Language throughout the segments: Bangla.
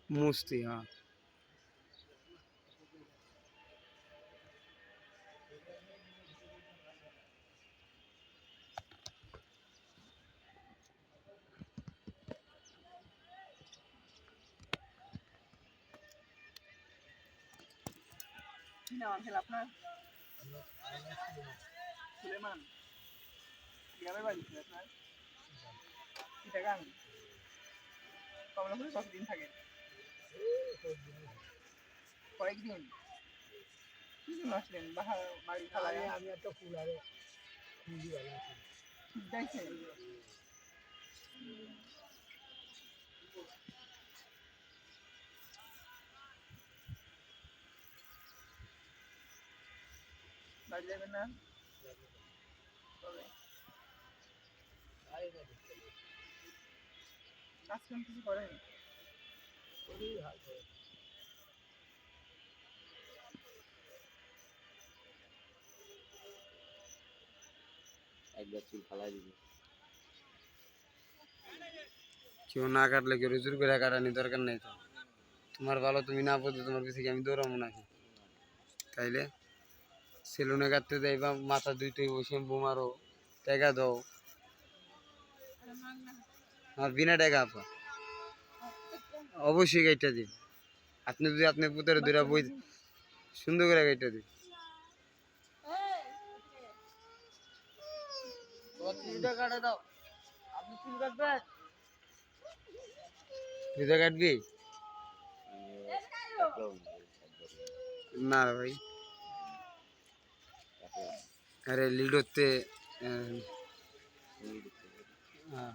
মুস্তি, হ্যাঁ। কি নাম আঙ্কেল আপনার? সুলেমান। গ্রামের বাড়ি কি আপনার? চিটাগাং। কমলাপুরে কতদিন থাকেন? কয়েকদিন। কি জন্য আসলেন বাড়ি খালায়? আমি একটা কুলারে খুঁজি দেখছে বাড়ি যাবেন না? কাজ কাম কিছু করেন? একবার চুল ফালাই দিবি। কেউ না কাটলে কেউ জোর করে কাটানি দরকার নেই তো। তোমার ভালো, তুমি না বলতে তোমার পিছিয়ে কি আমি দৌড়াবো নাকি? তাইলে সেলুনে কাটতে দেয় বা মাথা ধুইতে শ্যাম্পু মারো, টাকা দাও। আর বিনা টাকা আপা অবশ্যই গাইটা দিন। আপনি যদি আপনার পুতের দুইটা বই সুন্দর করে গাইটা দিন। কাটা দাও। আপনি চুল কাটবেন? দুইটা কাটবি? না ভাই, আরে লিডোতে হ্যাঁ।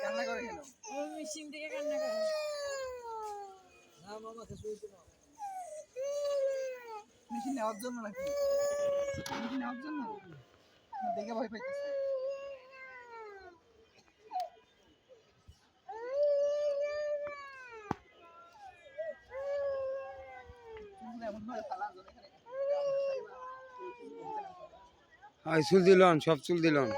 কান্না করে কেন? মেশিন থেকে কান্না করে। না মামাকে শুইতে নাও। মেশিন নেওয়ার জন্য নাকি? মেশিন নেওয়ার জন্য? দেখে ভয় পাইতেছে। এমন ভাবে ফালান যেন এখানে চুল দিলন, সব চুল দিলন।